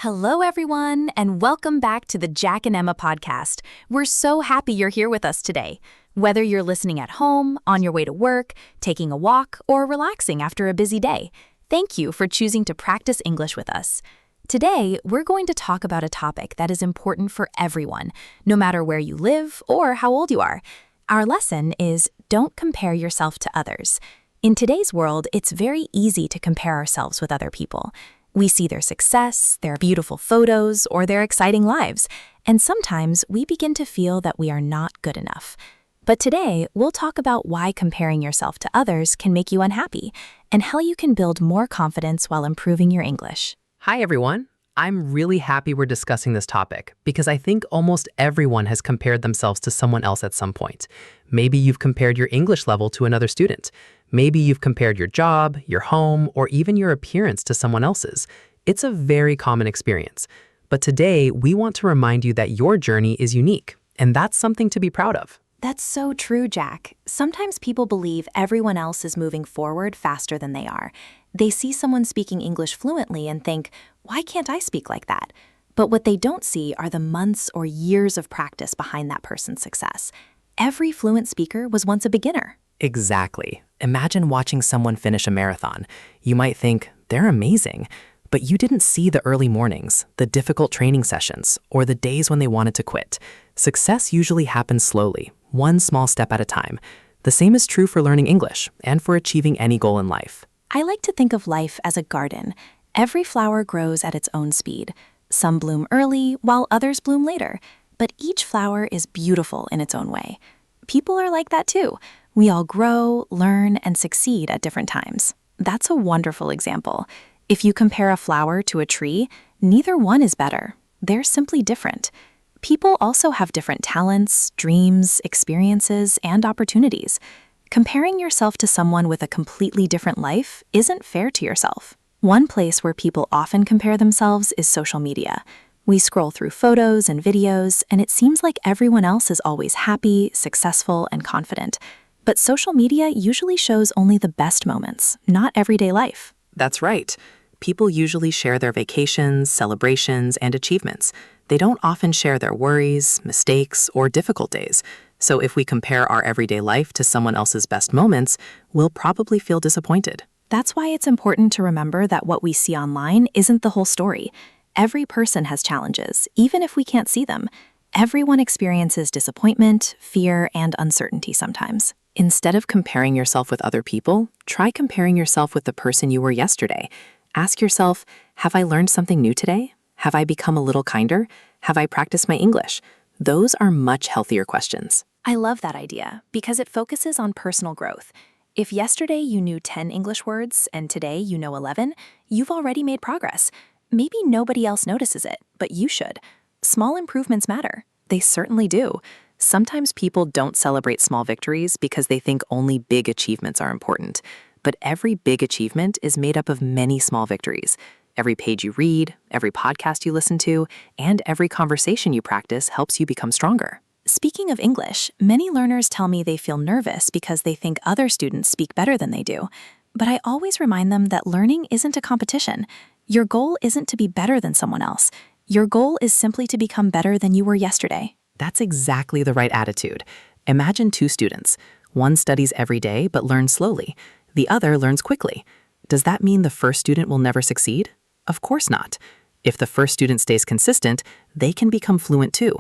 Hello, everyone, and welcome back to the Jack and Emma podcast. We're so happy you're here with us today. Whether you're listening at home, on your way to work, taking a walk, or relaxing after a busy day, thank you for choosing to practice English with us. Today, we're going to talk about a topic that is important for everyone, no matter where you live or how old you are. Our lesson is don't compare yourself to others. In today's world, it's very easy to compare ourselves with other people. We see their success, their beautiful photos, or their exciting lives, and sometimes we begin to feel that we are not good enough. But today, we'll talk about why comparing yourself to others can make you unhappy, and how you can build more confidence while improving your English. Hi, everyone. I'm really happy we're discussing this topic because I think almost everyone has compared themselves to someone else at some point. Maybe you've compared your English level to another student. Maybe you've compared your job, your home, or even your appearance to someone else's. It's a very common experience. But today, we want to remind you that your journey is unique, and that's something to be proud of. That's so true, Jack. Sometimes people believe everyone else is moving forward faster than they are. They see someone speaking English fluently and think, why can't I speak like that? But what they don't see are the months or years of practice behind that person's success. Every fluent speaker was once a beginner. Exactly. Imagine watching someone finish a marathon. You might think, they're amazing. But you didn't see the early mornings, the difficult training sessions, or the days when they wanted to quit. Success usually happens slowly, one small step at a time. The same is true for learning English and for achieving any goal in life. I like to think of life as a garden. Every flower grows at its own speed. Some bloom early, while others bloom later. But each flower is beautiful in its own way. People are like that too. We all grow, learn, and succeed at different times. That's a wonderful example. If you compare a flower to a tree, neither one is better. They're simply different. People also have different talents, dreams, experiences, and opportunities. Comparing yourself to someone with a completely different life isn't fair to yourself. One place where people often compare themselves is social media. We scroll through photos and videos, and it seems like everyone else is always happy, successful, and confident. But social media usually shows only the best moments, not everyday life. That's right. People usually share their vacations, celebrations, and achievements. They don't often share their worries, mistakes, or difficult days. So if we compare our everyday life to someone else's best moments, we'll probably feel disappointed. That's why it's important to remember that what we see online isn't the whole story. Every person has challenges, even if we can't see them. Everyone experiences disappointment, fear, and uncertainty sometimes. Instead of comparing yourself with other people, try comparing yourself with the person you were yesterday. Ask yourself, have I learned something new today? Have I become a little kinder? Have I practiced my English? Those are much healthier questions. I love that idea because it focuses on personal growth. If yesterday you knew 10 English words and today you know 11, you've already made progress. Maybe nobody else notices it, but you should. Small improvements matter. They certainly do. Sometimes people don't celebrate small victories because they think only big achievements are important. But every big achievement is made up of many small victories. Every page you read, every podcast you listen to, and every conversation you practice helps you become stronger. Speaking of English, many learners tell me they feel nervous because they think other students speak better than they do. But I always remind them that learning isn't a competition. Your goal isn't to be better than someone else. Your goal is simply to become better than you were yesterday. That's exactly the right attitude. Imagine two students. One studies every day but learns slowly. The other learns quickly. Does that mean the first student will never succeed? Of course not. If the first student stays consistent, they can become fluent too.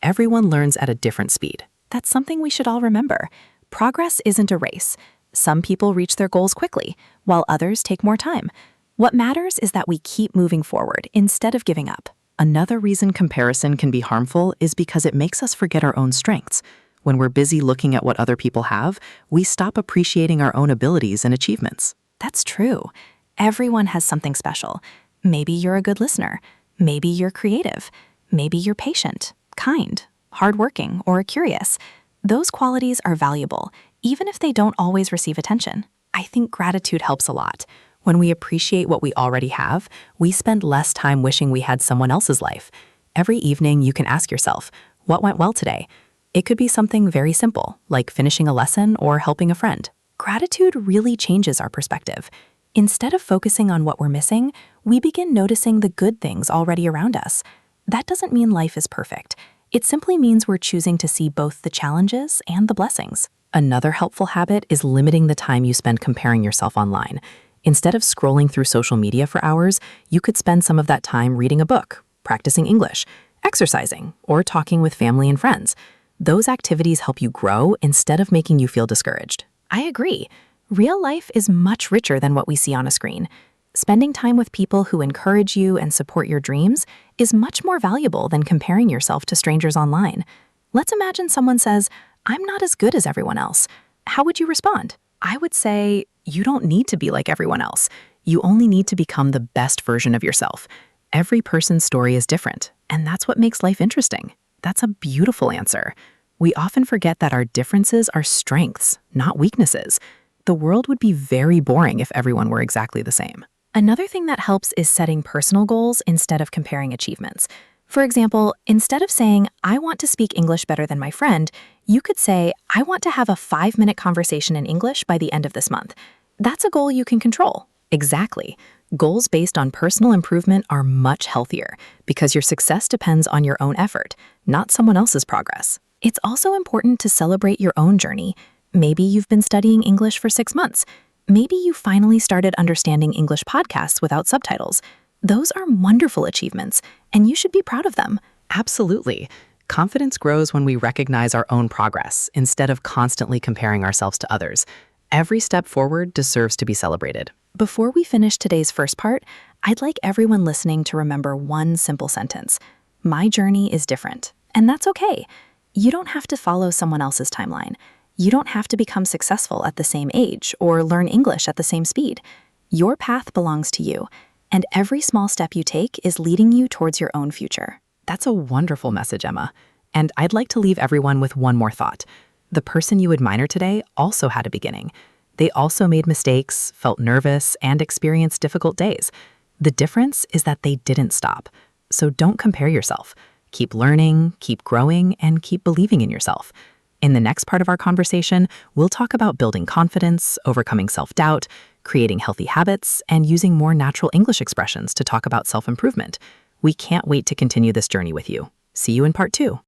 Everyone learns at a different speed. That's something we should all remember. Progress isn't a race. Some people reach their goals quickly, while others take more time. What matters is that we keep moving forward instead of giving up. Another reason comparison can be harmful is because it makes us forget our own strengths. When we're busy looking at what other people have, we stop appreciating our own abilities and achievements. That's true. Everyone has something special. Maybe you're a good listener. Maybe you're creative. Maybe you're patient, kind, hardworking, or curious. Those qualities are valuable, even if they don't always receive attention. I think gratitude helps a lot. When we appreciate what we already have, we spend less time wishing we had someone else's life. Every evening, you can ask yourself, what went well today? It could be something very simple, like finishing a lesson or helping a friend. Gratitude really changes our perspective. Instead of focusing on what we're missing, we begin noticing the good things already around us. That doesn't mean life is perfect. It simply means we're choosing to see both the challenges and the blessings. Another helpful habit is limiting the time you spend comparing yourself online. Instead of scrolling through social media for hours, you could spend some of that time reading a book, practicing English, exercising, or talking with family and friends. Those activities help you grow instead of making you feel discouraged. I agree. Real life is much richer than what we see on a screen. Spending time with people who encourage you and support your dreams is much more valuable than comparing yourself to strangers online. Let's imagine someone says, "I'm not as good as everyone else." How would you respond? I would say, you don't need to be like everyone else. You only need to become the best version of yourself. Every person's story is different, and that's what makes life interesting. That's a beautiful answer. We often forget that our differences are strengths, not weaknesses. The world would be very boring if everyone were exactly the same. Another thing that helps is setting personal goals instead of comparing achievements. For example, instead of saying, "I want to speak English better than my friend," you could say, "I want to have a 5-minute conversation in English by the end of this month." That's a goal you can control. Exactly. Goals based on personal improvement are much healthier because your success depends on your own effort, not someone else's progress. It's also important to celebrate your own journey. Maybe you've been studying English for 6 months. Maybe you finally started understanding English podcasts without subtitles. Those are wonderful achievements, and you should be proud of them. Absolutely. Confidence grows when we recognize our own progress instead of constantly comparing ourselves to others. Every step forward deserves to be celebrated. Before we finish today's first part, I'd like everyone listening to remember one simple sentence. My journey is different, and that's okay. You don't have to follow someone else's timeline. You don't have to become successful at the same age or learn English at the same speed. Your path belongs to you, and every small step you take is leading you towards your own future. That's a wonderful message, Emma. And I'd like to leave everyone with one more thought. The person you admire today also had a beginning. They also made mistakes, felt nervous, and experienced difficult days. The difference is that they didn't stop. So don't compare yourself. Keep learning, keep growing, and keep believing in yourself. In the next part of our conversation, we'll talk about building confidence, overcoming self-doubt, creating healthy habits, and using more natural English expressions to talk about self-improvement. We can't wait to continue this journey with you. See you in part 2.